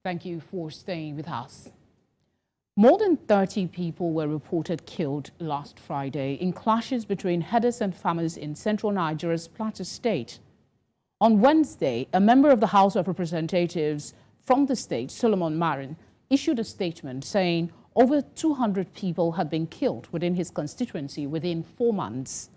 Thank you for staying with us. More than 30 people were reported killed last Friday in clashes between herders and farmers in central Nigeria's Plateau State. On Wednesday, a member of the House of Representatives from the state, Marren, issued a statement saying over 200 people had been killed within his constituency within 4 months.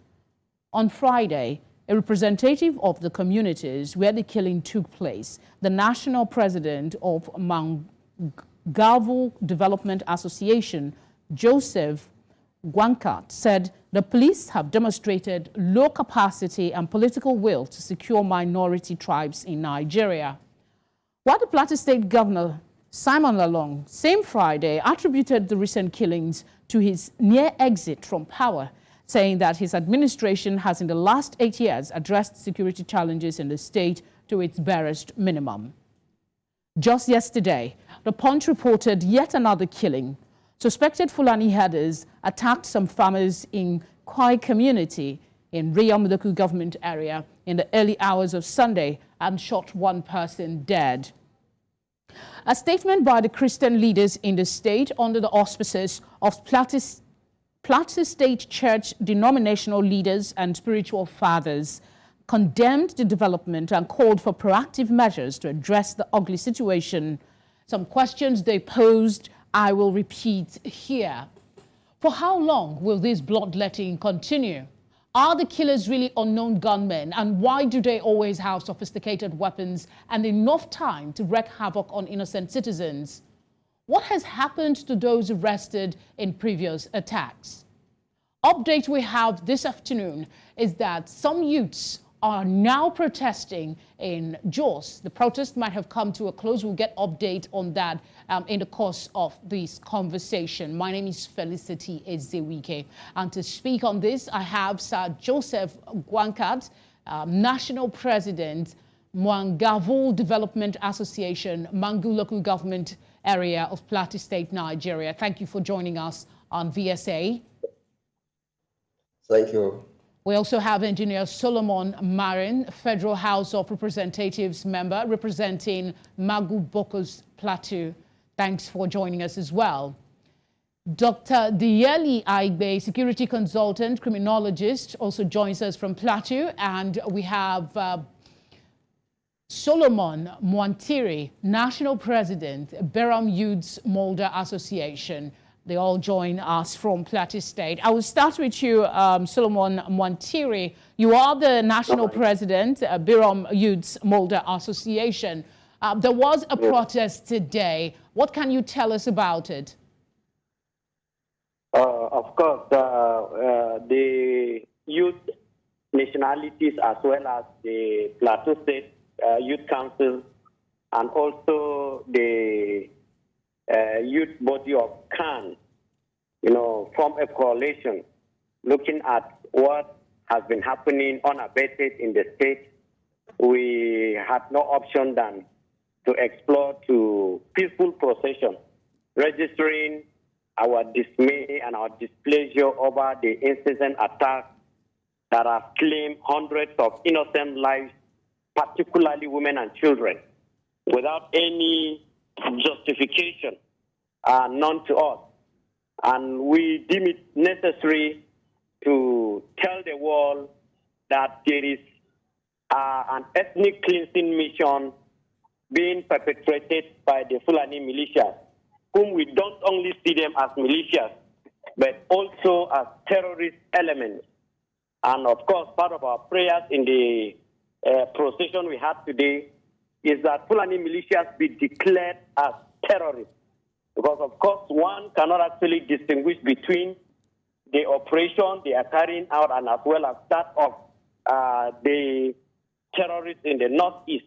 On Friday, a representative of the communities where the killing took place, the national president of Mwaghavul Development Association, Joseph Gwankat, said the police have demonstrated low capacity and political will to secure minority tribes in Nigeria. While the Plateau State Governor, Simon Lalong, same Friday, attributed the recent killings to his near exit from power, saying that his administration has in the last 8 years addressed security challenges in the state to its barest minimum. Just yesterday, The Punch reported yet another killing. Suspected Fulani herders attacked some farmers in Kwai community in Riyam local government area in the early hours of Sunday and shot one person dead. A statement by the Christian leaders in the state under the auspices of Plateau State Church denominational leaders and spiritual fathers condemned the development and called for proactive measures to address the ugly situation. Some questions they posed, I will repeat here. For how long will this bloodletting continue? Are the killers really unknown gunmen, and why do they always have sophisticated weapons and enough time to wreak havoc on innocent citizens? What has happened to those arrested in previous attacks? Update we have this afternoon is that some youths are now protesting in Jos. The protest might have come to a close. We'll get update on that in the course of this conversation. My name is Felicity Ezewike, and to speak on this, I have Sir Joseph Gwankat, National President, Mwaghavul Development Association, Mangu Local Government Area of Plateau State, Nigeria. Thank you for joining us on VSA. Thank you. We also have Engineer Solomon Marren, Federal House of Representatives member representing Bako's Plateau. Thanks for joining us as well. Dr. Diyeli Aigbe, security consultant, criminologist, also joins us from Plateau. And we have Solomon Mwantiri, National President, Beram Youths Molder Association. They all join us from Plateau State. I will start with you, Solomon Mwantiri. You are the National President, Beram Youths Molder Association. There was a protest today. What can you tell us about it? Of course, the youth nationalities as well as the Plateau State Youth Council and also the youth body of CAN, form a coalition looking at what has been happening unabated in the state. We had no option than to explore to peaceful procession, registering our dismay and our displeasure over the incessant attacks that have claimed hundreds of innocent lives, particularly women and children, without any justification, none to us. And we deem it necessary to tell the world that there is an ethnic cleansing mission being perpetrated by the Fulani militias, whom we don't only see them as militias, but also as terrorist elements. And of course, part of our prayers in the procession we had today is that Fulani militias be declared as terrorists. Because, of course, one cannot actually distinguish between the operation they are carrying out and as well as that of the terrorists in the northeast.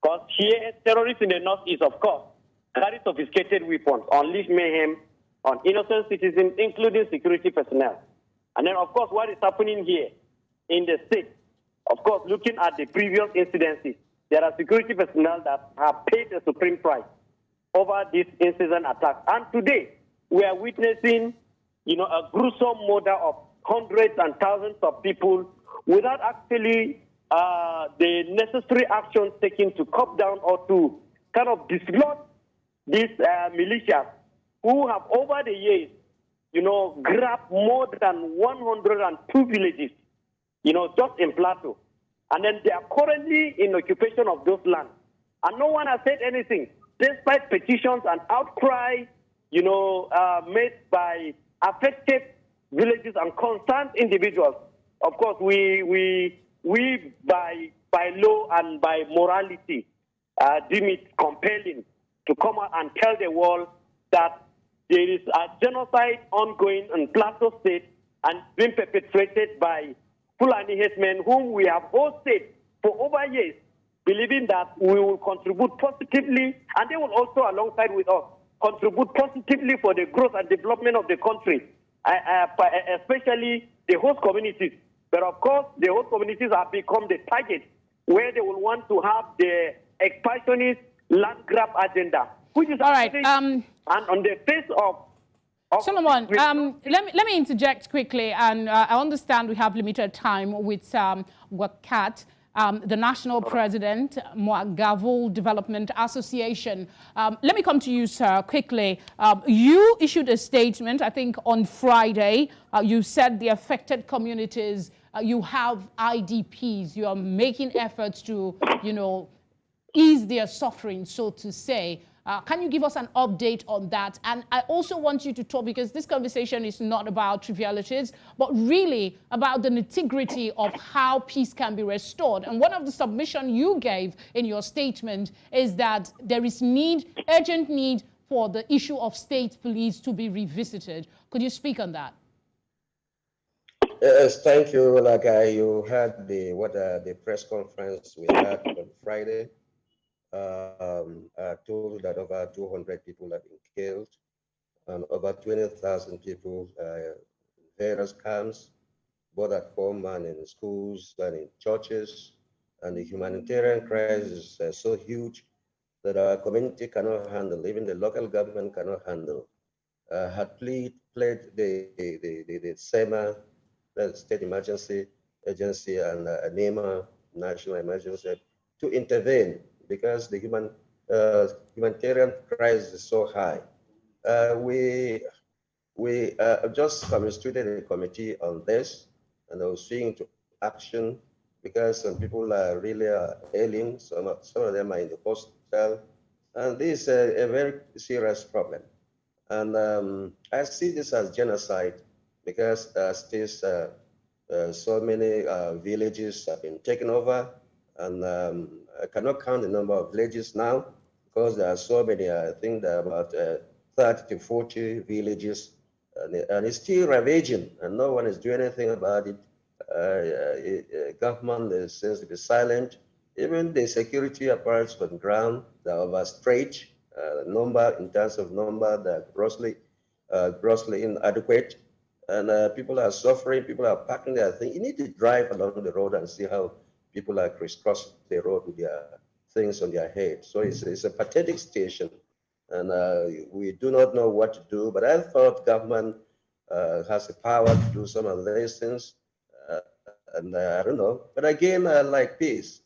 Because here, terrorists in the northeast, of course, carry sophisticated weapons, unleash mayhem on innocent citizens, including security personnel. And then, of course, what is happening here in the state, of course, looking at the previous incidences, there are security personnel that have paid the supreme price over this incessant attack. And today, we are witnessing, a gruesome murder of hundreds and thousands of people without actually the necessary actions taken to cut down or to kind of dislodge these militias who have over the years, grabbed more than 102 villages, just in Plateau. And then they are currently in occupation of those lands. And no one has said anything, despite petitions and outcry, made by affected villages and concerned individuals. Of course, we by law and by morality deem it compelling to come out and tell the world that there is a genocide ongoing in Plateau State and being perpetrated by Fulani herdsmen whom we have hosted for over years, believing that we will contribute positively, and they will also, alongside with us, contribute positively for the growth and development of the country, especially the host communities. But of course, the host communities have become the target where they will want to have the expansionist land grab agenda, which is all right. and on the face of Solomon, let me interject quickly, and I understand we have limited time with Gwankat, the national president, Mwaghavul Development Association. Let me come to you, sir, quickly. You issued a statement, I think, on Friday. You said the affected communities, you have IDPs, you are making efforts to, ease their suffering, so to say. Can you give us an update on that? And I also want you to talk, because this conversation is not about trivialities, but really about the nitty-gritty of how peace can be restored. And one of the submissions you gave in your statement is that there is urgent need for the issue of state police to be revisited. Could you speak on that? Yes, thank you. Like you had the press conference we had on Friday. Told that over 200 people have been killed and over 20,000 people in various camps, both at home and in schools and in churches. And the humanitarian crisis is so huge that our community cannot handle, even the local government cannot handle. Had played the SEMA, the State Emergency Agency, and NEMA, National Emergency, to intervene, because the humanitarian crisis is so high. We just constituted a committee on this, and I was seeing to action, because some people are really ailing, some of them are in the hospital, and this is a very serious problem. And I see this as genocide, because so many villages have been taken over, and I cannot count the number of villages now, because there are so many. I think there are about 30 to 40 villages, and it's still ravaging, and no one is doing anything about it. Government seems to be silent. Even the security apparatus on the ground, they're overstretched. In terms of number, they're grossly inadequate, and people are suffering. People are packing their things. You need to drive along the road and see how people are crisscrossing the road with their things on their head. So it's a pathetic situation, and we do not know what to do. But I thought government has the power to do some of these things, and I don't know. But again, like peace,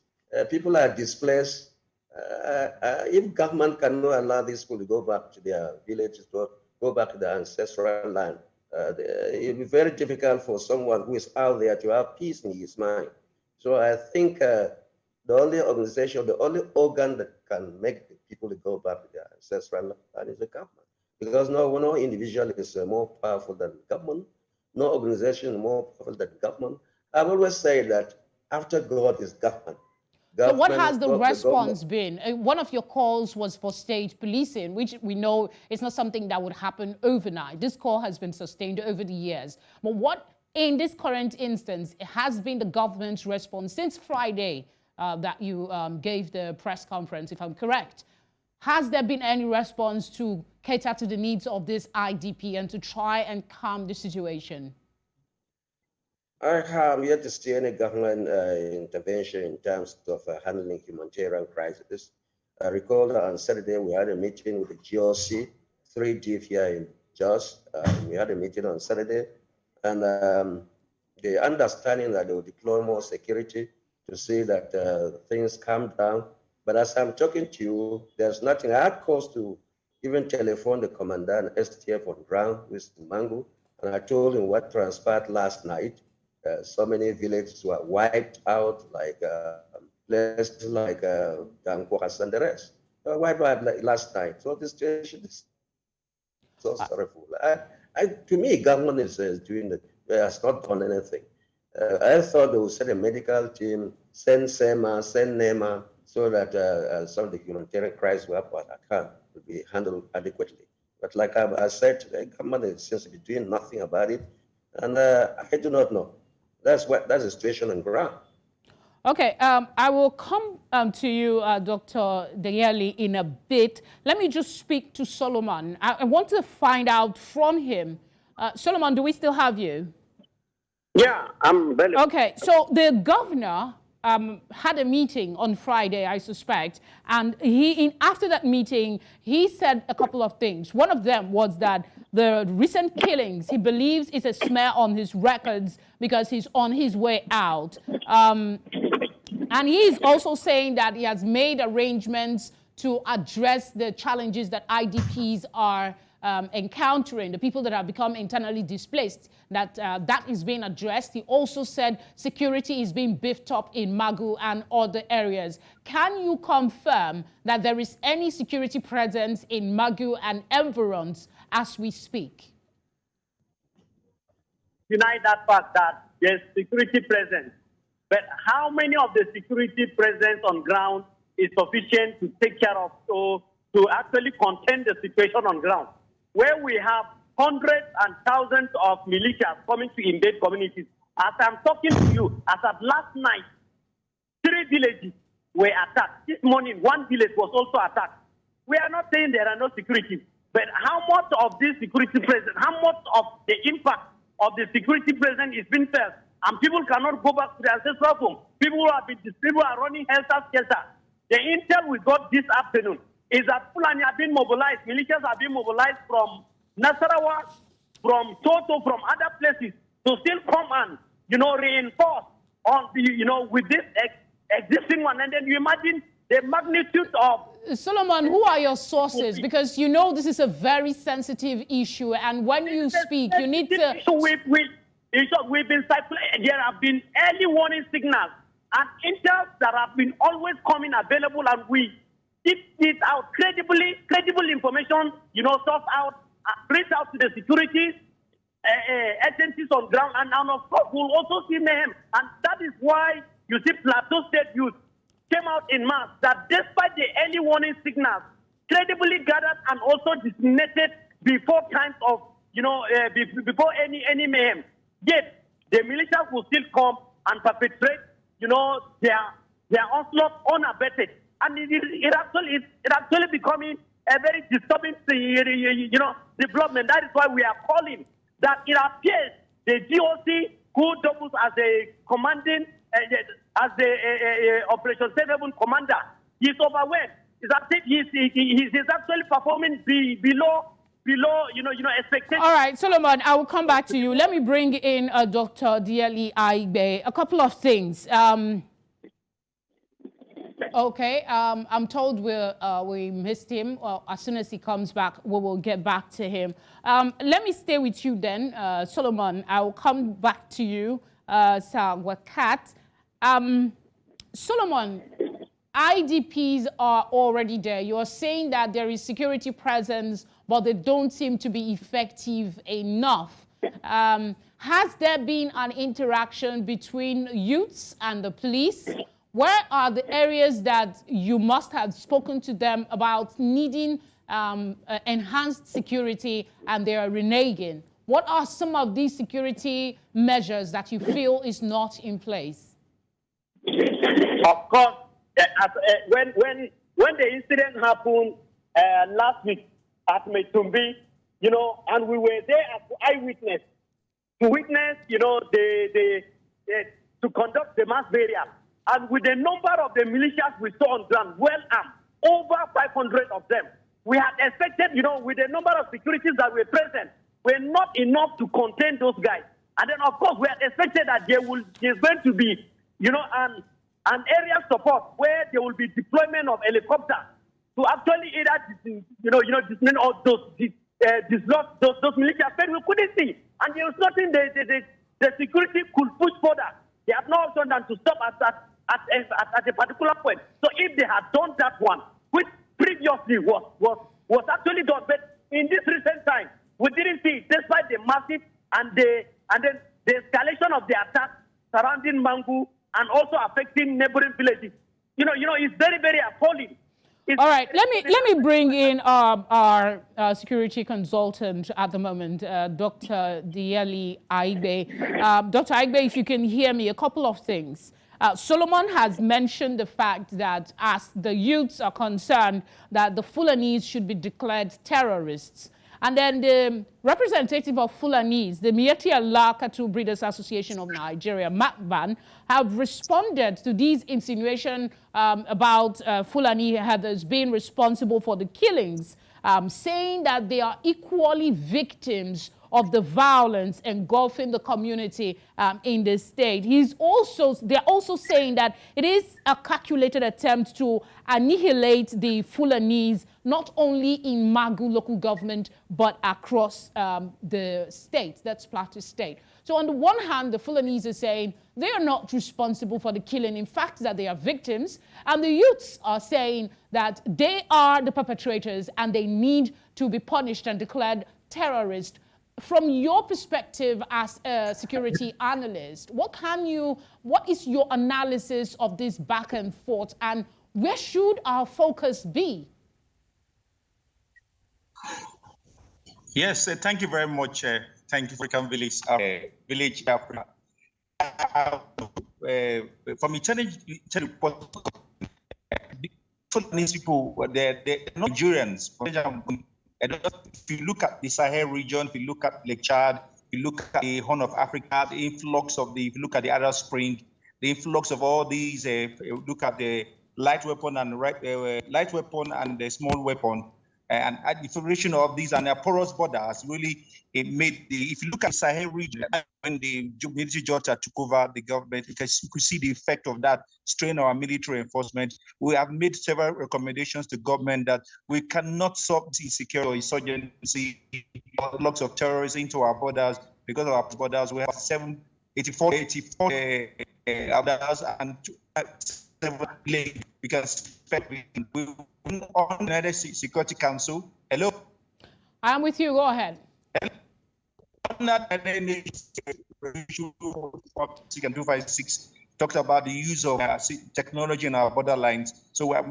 people are displaced. If government cannot allow these people to go back to their villages, to go back to their ancestral land, it will be very difficult for someone who is out there to have peace in his mind. So I think the only organization, the only organ that can make the people go back to their ancestral land is the government. Because no individual is more powerful than government. No organization is more powerful than government. I've always said that after God is government. So what has the response been? One of your calls was for state policing, which we know is not something that would happen overnight. This call has been sustained over the years. But what, in this current instance, has been the government's response since Friday that you gave the press conference, if I'm correct? Has there been any response to cater to the needs of this IDP and to try and calm the situation? I have yet to see any government intervention in terms of handling humanitarian crisis. I recall that on Saturday we had a meeting with the GOC, 3G here in Jos. We had a meeting on Saturday, and the understanding that they will deploy more security to see that things calm down. But as I'm talking to you, there's nothing. I had calls to even telephoned the commandant STF on ground, Mr. Mangu, and I told him what transpired last night. So many villages were wiped out, like places like Gwankat and the rest. Wiped out like last night. So the situation is so sorrowful. To me, government is doing it. Has not done anything. I thought they would send a medical team, send SEMA, send NEMA, so that some of the humanitarian crises we have at hand will be handled adequately. But like I said, the government seems to be doing nothing about it, and I do not know. That's the situation on ground. Okay, I will come to you, Dr. Deyeli, in a bit. Let me just speak to Solomon. I want to find out from him. Solomon, do we still have you? Yeah, I'm available. Okay, so the governor had a meeting on Friday, I suspect, and after that meeting, he said a couple of things. One of them was that the recent killings, he believes, is a smear on his records because he's on his way out. And he's also saying that he has made arrangements to address the challenges that IDPs are encountering, the people that have become internally displaced, that is being addressed. He also said security is being beefed up in Magu and other areas. Can you confirm that there is any security presence in Magu and environs as we speak? Deny that fact that there's security presence. But how many of the security presence on ground is sufficient to take care of, to actually contain the situation on ground? Where we have hundreds and thousands of militias coming to invade communities. As I'm talking to you, as of last night, 3 villages were attacked. This morning, 1 village was also attacked. We are not saying there are no security, but how much of this security presence, how much of the impact of the security presence is being felt? And people cannot go back to their ancestral home. People are running helter-skelter. The intel we got this afternoon is that Fulani have been mobilized, militias have been mobilized from Nasarawa, from Toto, from other places to still come and, reinforce on the, with this existing one. And then you imagine the magnitude of... Solomon, who are your sources? Because this is a very sensitive issue, and when you speak, you need to... We've been circulating. There have been early warning signals and intels that have been always coming available, and we keep it out credible information, source out, reach out to the security agencies on ground, and of course we'll also see mayhem. And that is why you see Plateau State youth came out in mass, that despite the early warning signals, credibly gathered and also disseminated before times of, before any mayhem. Yet the militias will still come and perpetrate, their onslaught unabated, and it actually becoming a very disturbing, development. That is why we are calling that it appears the GOC, who doubles as a commanding, as the Operation Safe Haven commander, is overwhelmed. He's actually performing below expectations. All right, Solomon, I will come back to you. Let me bring in Dr. Deyeli Aigbe. A couple of things. Okay, I'm told we missed him. Well, as soon as he comes back, we will get back to him. Let me stay with you then, Solomon. I will come back to you, Sir Gwankat. Solomon, IDPs are already there. You are saying that there is security presence, but they don't seem to be effective enough. Has there been an interaction between youths and the police? Where are the areas that you must have spoken to them about needing enhanced security and they are reneging? What are some of these security measures that you feel is not in place? Of course, when the incident happened last week at Metumbi, and we were there as eyewitness to witness, to conduct the mass burial. And with the number of the militias we saw on ground, well armed, over 500 of them, we had expected, with the number of securities that were present, were not enough to contain those guys. And then, of course, we had expected that there's going to be, an area support where there will be deployment of helicopters to actually either, dismantle all those, dislodge those militias, but we couldn't see. And there was nothing the security could push further. They have no option than to stop at a particular point. So if they had done that one, which previously was actually done, but in this recent time, we didn't see it, despite the massive and then the escalation of the attack surrounding Mangu and also affecting neighboring villages. It's very, very appalling. All right, let me bring in our security consultant at the moment, Dr. Dieli Aigbe. Dr. Aigbe, if you can hear me, a couple of things. Solomon has mentioned the fact that as the youths are concerned, that the Fulanese should be declared terrorists. And then the representative of Fulanese, the Mieti Allah Cattle Breeders Association of Nigeria, MACBAN, have responded to these insinuations about Fulani herders being responsible for the killings, saying that they are equally victims of the violence engulfing the community in the state. They're also saying that it is a calculated attempt to annihilate the Fulanese, not only in Magu local government, but across the state, that's Plateau State. So on the one hand, the Fulanese are saying they are not responsible for the killing, in fact, that they are victims, and the youths are saying that they are the perpetrators and they need to be punished and declared terrorists. From your perspective as a security analyst, what is your analysis of this back and forth, and where should our focus be? Yes, thank you very much. Thank you for African Village Africa. From intelligence report, these people, they're not Nigerians. If you look at the Sahel region, if you look at Lake Chad, if you look at the Horn of Africa, the influx of if you look at the Arab Spring, the influx of all these, look at the light weapon and the small weapon, and the federation of these and their porous borders really made if you look at the Sahel region, when the military junta took over the government, you could see the effect of that strain our military enforcement. We have made several recommendations to government that we cannot solve the insecurity or insurgency, lots of terrorism into our borders, because of our borders. We have 84 borders and 7 because we on United Security Council. Hello. I'm with you. Go ahead. Resolution 256 talked about the use of technology in our borderlines. So we're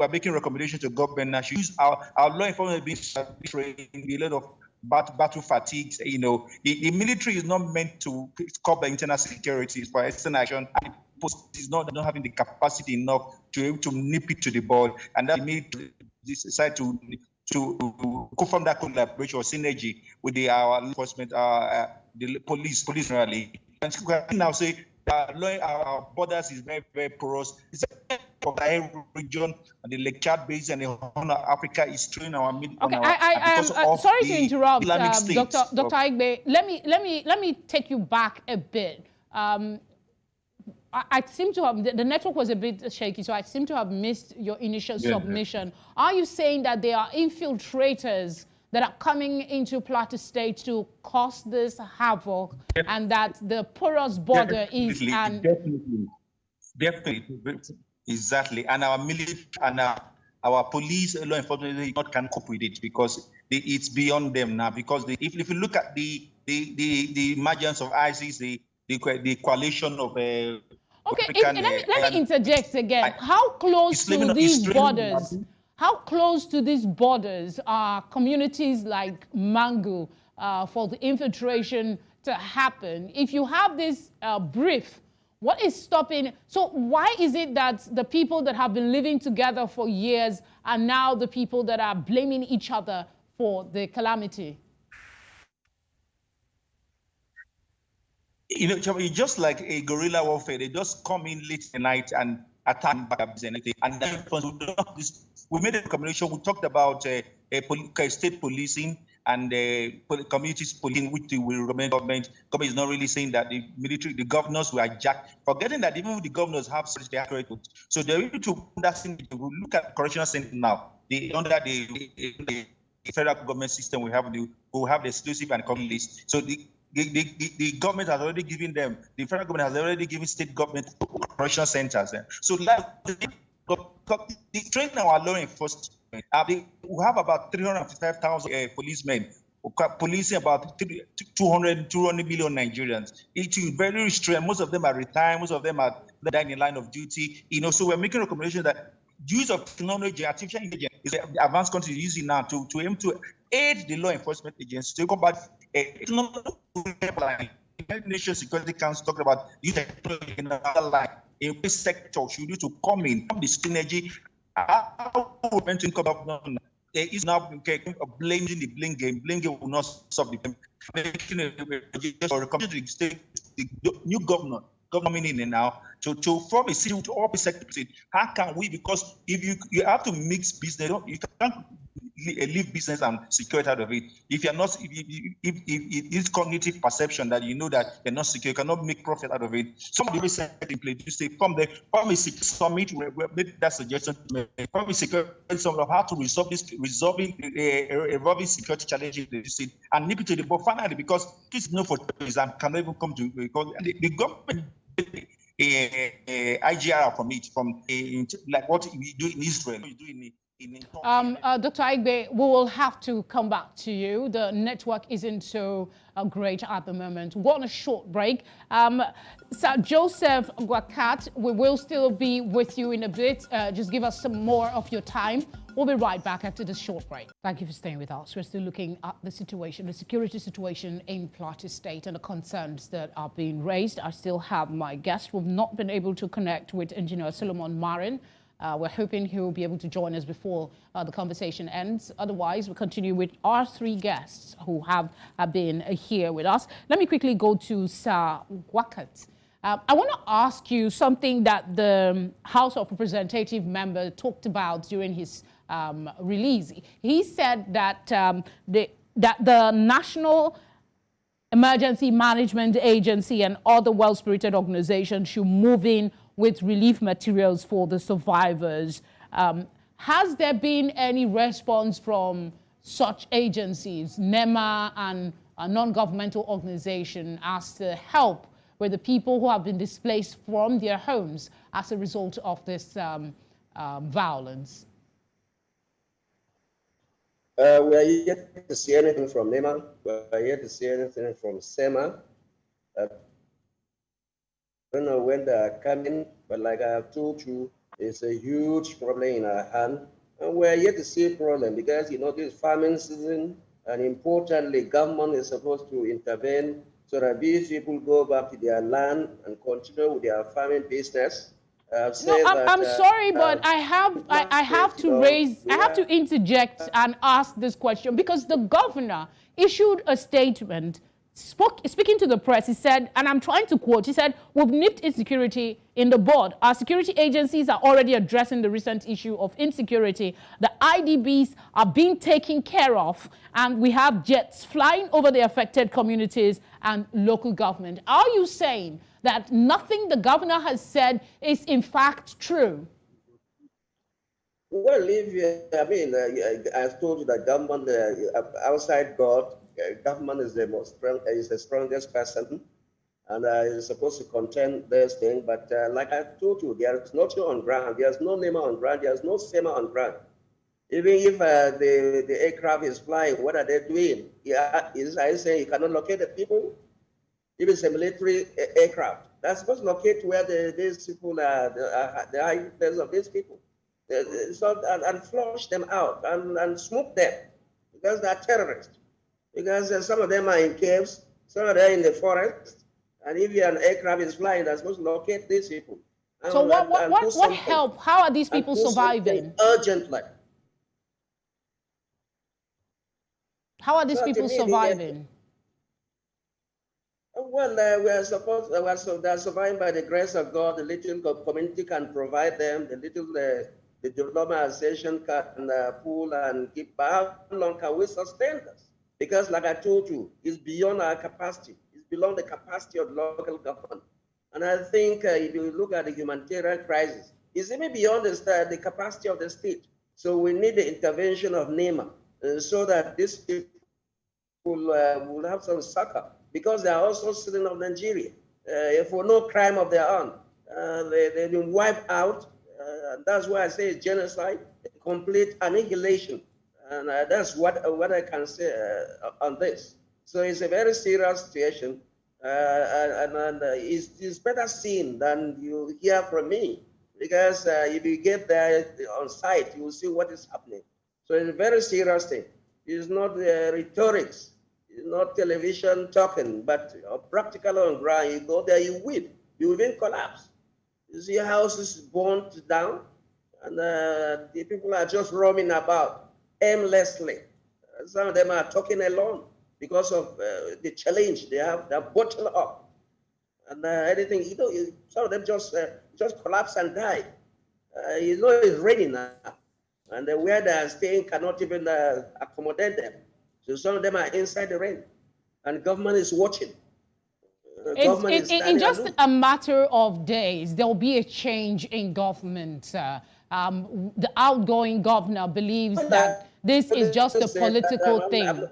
making recommendations to government that should use our law enforcement being trained a lot of battle fatigues. The military is not meant to cover internal security for external action. Is not having the capacity enough to nip it to the ball, and that military decide to go from that collaboration or synergy with our enforcement, the police generally. And now say our borders is very, very porous. It's a Sahel region, and the Lake Chad Basin and the Horn of Africa is training our Okay, I'm sorry to interrupt, Dr. Aigbe. Let me take you back a bit. I seem to have, the network was a bit shaky, so I seem to have missed your initial submission. Are you saying that there are infiltrators that are coming into Plateau State to cause this havoc, and that the porous border is an... Definitely, exactly. And our military and our police, law enforcement, can cope with it because it's beyond them now. Because if you look at the emergence of ISIS, the coalition of okay, let me interject again. How close to these borders? How close to these borders are communities like Mangu for the infiltration to happen? If you have this brief, what is stopping? So why is it that the people that have been living together for years are now the people that are blaming each other for the calamity? It's just like a guerrilla warfare. They just come in late at night and attack back and anything. And then we made a recommendation. We talked about state policing and communities policing, which we recommend government. Government is not really saying that the military, the governors were jacked, forgetting that even the governors have such accurate. So they're able to understand. We look at correctional center now. under the federal government system, we have the exclusive and common list. So the government has already given them, the federal government has already given state government correctional centers. So they train our law enforcement. We have about 355,000 policemen policing about 200 million Nigerians. It is very restrained. Most of them are retired. Most of them are dying in line of duty. So we're making a recommendation that use of technology, artificial intelligence, is the advanced countries using now to aim to aid the law enforcement agencies to combat United Nations Security Council talking about use technology in another line. In which sector should you to come in, from the synergy, how we meant to come up. There is now blaming the blame game. Blame game will not solve the problem. Making a recommendation to the new governor meaning now to form a city to all sectors. How can we? Because if you have to mix business, you can't leave business and security out of it. If you're not, if it's cognitive perception that you know that you're not secure, you cannot make profit out of it. Some of the research in place, you say from the security summit, we made that suggestion. From the security summit of how to resolving security challenges in the city and nip it to the but finally because kids know for terrorism cannot even come to because the government. IGR from it, like what we do in Israel, we do in Dr. Aigbe, we will have to come back to you. The network isn't so great at the moment. We're on a short break. Sir Joseph Gwankat, we will still be with you in a bit. Just give us some more of your time. We'll be right back after this short break. Thank you for staying with us. We're still looking at the situation, the security situation in Plateau State and the concerns that are being raised. I still have my guest. We've not been able to connect with Engineer Solomon Marren. We're hoping he'll be able to join us before the conversation ends. Otherwise, we'll continue with our three guests who have been here with us. Let me quickly go to Sir Gwankat. I want to ask you something that the House of Representative member talked about during his release. He said that the National Emergency Management Agency and other well-spirited organizations should move in with relief materials for the survivors. Has there been any response from such agencies, NEMA and a non-governmental organization, as to help with the people who have been displaced from their homes as a result of this violence? We are yet to see anything from NEMA. We are yet to see anything from SEMA. I don't know when they are coming, but like I have told you, it's a huge problem in our hand. And we are yet to see a problem because, you know, this farming season, and importantly, government is supposed to intervene so that these people go back to their land and continue with their farming business. I'm sorry, but I have to interject and ask this question because the governor issued a statement speaking to the press. He said, and I'm trying to quote, he said, "We've nipped insecurity in the bud. Our security agencies are already addressing the recent issue of insecurity. The IDBs are being taken care of, and we have jets flying over the affected communities and local government." Are you saying that nothing the governor has said is in fact true? Well, I've told you that government, outside God, government is the strongest person, and is supposed to contend this thing. But like I told you, there is nothing on ground. There's no NEMA on ground. There's no SEMA on ground. Even if the aircraft is flying, what are they doing? Are you saying you cannot locate the people? If it's a military aircraft, that's supposed to locate where these people are, the high places of these people. And flush them out and smoke them because they're terrorists. Because some of them are in caves, some of them are in the forest, and if an aircraft is flying, they're supposed to locate these people. So what help? How are these people surviving? Urgently. How are these people surviving? Well, they're surviving by the grace of God. The little community can provide them. The little the development association can pull and keep. How long can we sustain this? Because, like I told you, it's beyond our capacity. It's beyond the capacity of local government. And I think if you look at the humanitarian crisis, it's even beyond the capacity of the state. So we need the intervention of NEMA so that these people will have some succor, because they are also citizens of Nigeria for no crime of their own. They've been wiped out. That's why I say it's genocide, complete annihilation. And that's what I can say on this. So it's a very serious situation. And it's better seen than you hear from me, because if you get there on site, you will see what is happening. So it's a very serious thing. It's not rhetorics, it's not television talking, but practical on ground. You go there, you weep, you even collapse. You see houses burnt down, and the people are just roaming about aimlessly. Some of them are talking alone because of the challenge they have. They're bottled up, and anything, some of them just collapse and die. It's raining now, and where they are staying cannot even accommodate them. So some of them are inside the rain, and government is watching. In just a matter of days, there will be a change in government. The outgoing governor believes that this is just a political thing.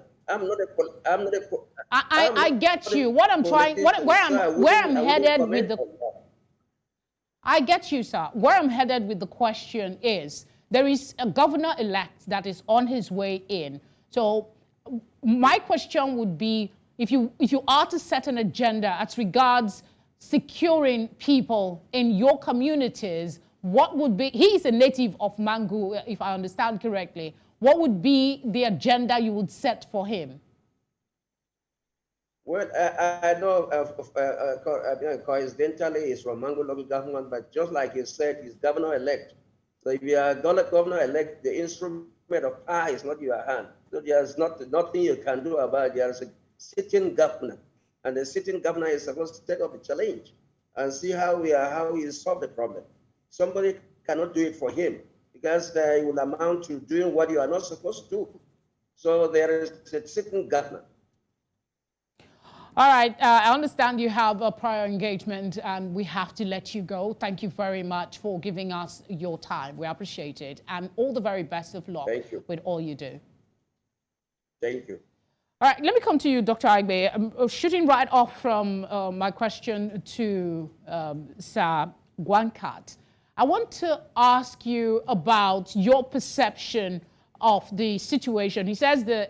I get you. What I'm trying, where I'm headed with the, I get you, sir. Where I'm headed with the question is, there is a governor-elect that is on his way in. So my question would be, if you are to set an agenda as regards securing people in your communities, what would be, he is a native of Mangu, if I understand correctly, what would be the agenda you would set for him? Well, I know coincidentally he's from Mangu local government, but just like you said, he's governor-elect. So if you are governor-elect, the instrument of power is not in your hand. So there's nothing you can do about it. There's a sitting governor, and the sitting governor is supposed to take up the challenge and see how he solve the problem. Somebody cannot do it for him, because it will amount to doing what you are not supposed to do. So there is a sitting governor. All right, I understand you have a prior engagement and we have to let you go. Thank you very much for giving us your time. We appreciate it, and all the very best of luck with all you do. Thank you. All right, let me come to you, Dr. Agbe. I'm shooting right off from my question to Sir Gwankat. I want to ask you about your perception of the situation. He says the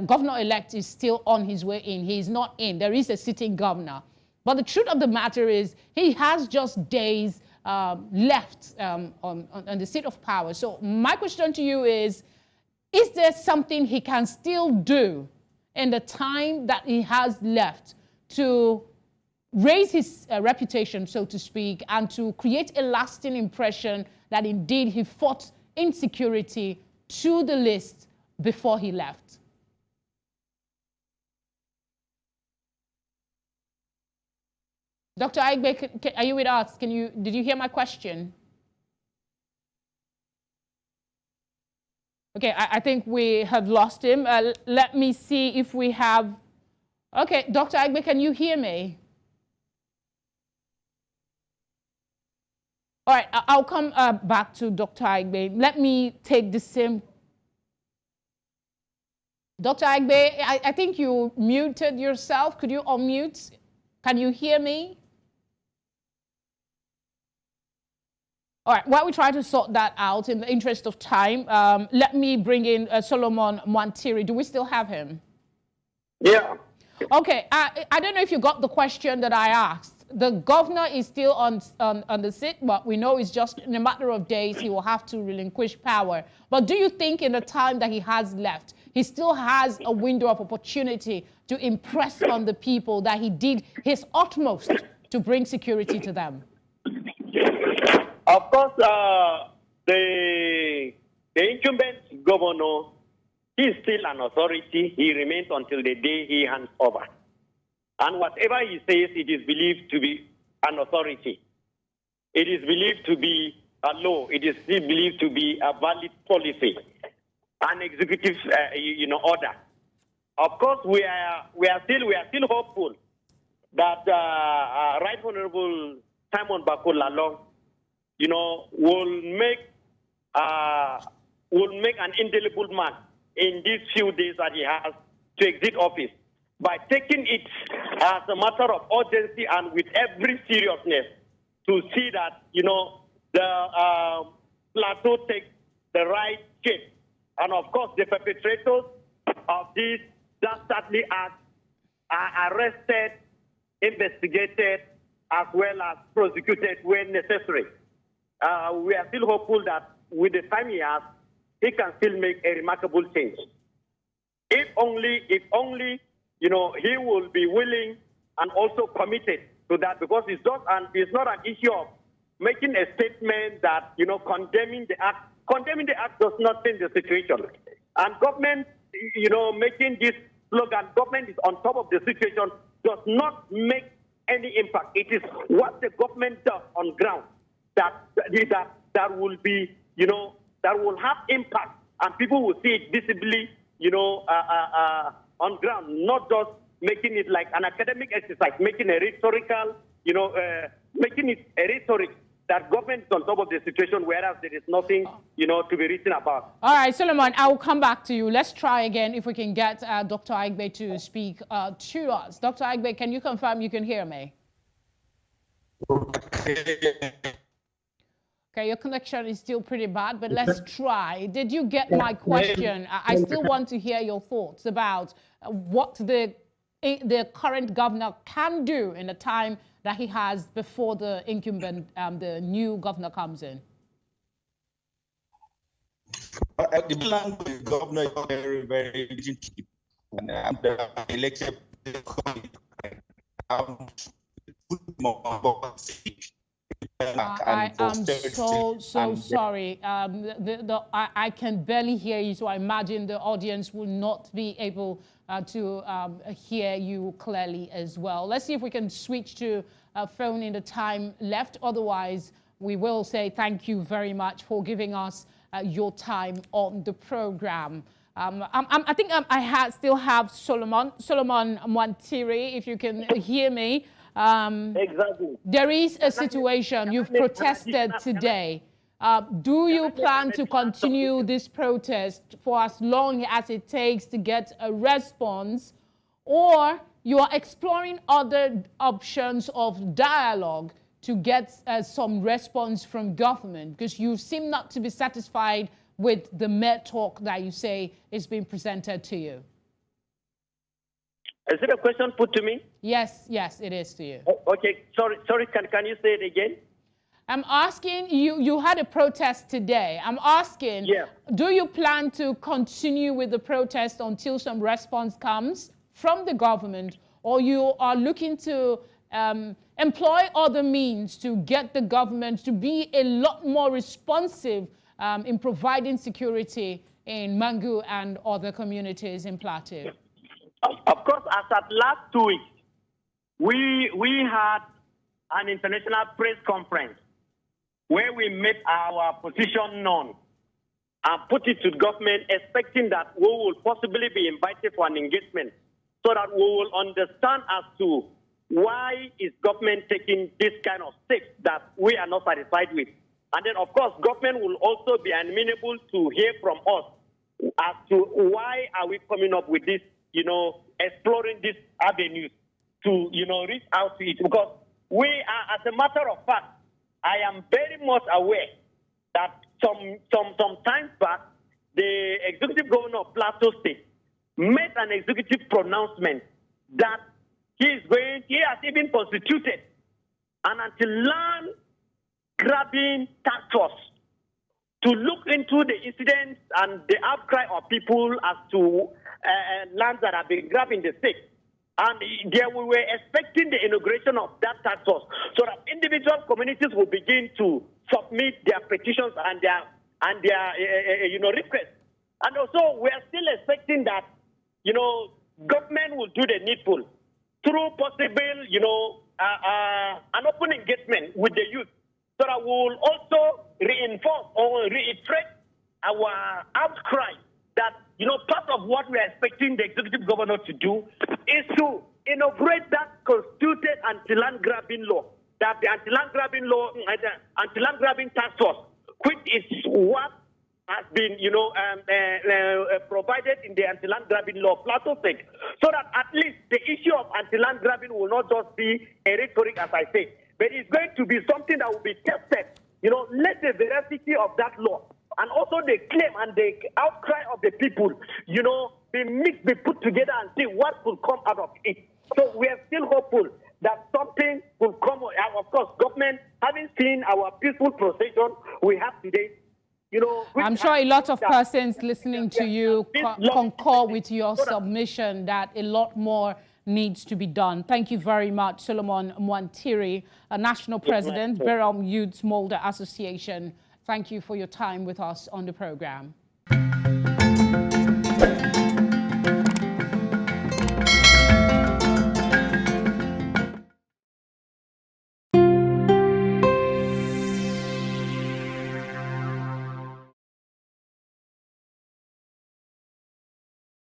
governor-elect is still on his way in. He is not in. There is a sitting governor. But the truth of the matter is he has just days left on the seat of power. So my question to you is there something he can still do in the time that he has left to raise his reputation, so to speak, and to create a lasting impression that indeed he fought insecurity to the list before he left? Dr. Agbe, are you with us? Did you hear my question? Okay, I think we have lost him. Let me see if we have... Okay, Dr. Agbe, can you hear me? All right, I'll come back to Dr. Agbe. Let me take the same... Dr. Agbe, I think you muted yourself. Could you unmute? Can you hear me? All right, while we try to sort that out in the interest of time, let me bring in Solomon Mwantiri. Do we still have him? Yeah. Okay, I don't know if you got the question that I asked. The governor is still on the seat, but we know it's just in a matter of days he will have to relinquish power. But do you think in the time that he has left, he still has a window of opportunity to impress on the people that he did his utmost to bring security to them? Of course, the incumbent governor, he is still an authority. He remains until the day he hands over. And whatever he says, it is believed to be an authority. It is believed to be a law. It is still believed to be a valid policy, an executive, order. Of course, we are still hopeful that Right Honorable Simon Bako Lalong, will will make an indelible mark in these few days that he has to exit office by taking it as a matter of urgency and with every seriousness to see that, the Plateau takes the right shape. And of course, the perpetrators of this dastardly act are arrested, investigated, as well as prosecuted when necessary. We are still hopeful that with the time he has, he can still make a remarkable change. If only, he will be willing and also committed to that, because it's not an issue of making a statement that, condemning the act. Condemning the act does not change the situation. And government, making this slogan, government is on top of the situation, does not make any impact. It is what the government does on ground that will be, that will have impact, and people will see it visibly, on ground, not just making it like an academic exercise, making a rhetorical, making it a rhetoric that government is on top of the situation, whereas there is nothing, to be written about. All right, Solomon, I will come back to you. Let's try again if we can get Dr. Aigbe to speak to us. Dr. Aigbe, can you confirm you can hear me? Okay, your connection is still pretty bad, but let's try. Did you get my question? I still want to hear your thoughts about what the current governor can do in the time that he has before the incumbent, the new governor comes in. The language governor is very, very legit. And the elected I am so sorry. I can barely hear you, so I imagine the audience will not be able to hear you clearly as well. Let's see if we can switch to a phone in the time left. Otherwise, we will say thank you very much for giving us your time on the program. I think I still have Solomon Mwantiri, if you can hear me. Exactly. There is a situation. You've protested today. Do you plan to continue this protest for as long as it takes to get a response, or you are exploring other options of dialogue to get some response from government, because you seem not to be satisfied with the mere talk that you say is being presented to you? Is it a question put to me? Yes, it is to you. Oh, okay, sorry, can you say it again? I'm asking you had a protest today. I'm asking, do you plan to continue with the protest until some response comes from the government, or you are looking to employ other means to get the government to be a lot more responsive in providing security in Mangu and other communities in Plateau? Of course, as at last 2 weeks, we had an international press conference where we made our position known and put it to government, expecting that we will possibly be invited for an engagement so that we will understand as to why is government taking this kind of steps that we are not satisfied with. And then, of course, government will also be amenable to hear from us as to why are we coming up with this, exploring these avenues to, reach out to it. Because we are, as a matter of fact, I am very much aware that some time back, the executive governor of Plateau State made an executive pronouncement that he has even constituted an anti-land grabbing task force to look into the incidents and the outcry of people as to lands that have been grabbed in the state. And there we were expecting the inauguration of that task force so that individual communities will begin to submit their petitions and their requests. And also we are still expecting that, government will do the needful through possible, an open engagement with the youth, so that we will also reinforce or reiterate our outcry that, part of what we are expecting the executive governor to do is to inaugurate that constituted anti-land grabbing law, that the anti-land grabbing law, anti-land grabbing task force, which is what has been, provided in the anti-land grabbing law, Plateau State, so that at least the issue of anti-land grabbing will not just be a rhetoric, as I say, but it's going to be something that will be tested. Let the veracity of that law and also the claim and the outcry of the people, be mixed, be put together and see what will come out of it. So we are still hopeful that something will come. Of course, government, having seen our peaceful procession we have today, I'm sure a lot of persons listening to you concur with your submission that a lot more needs to be done. Thank you very much, Solomon Mwantiri, a national president, Berom Youth Molder Association. Thank you for your time with us on the program.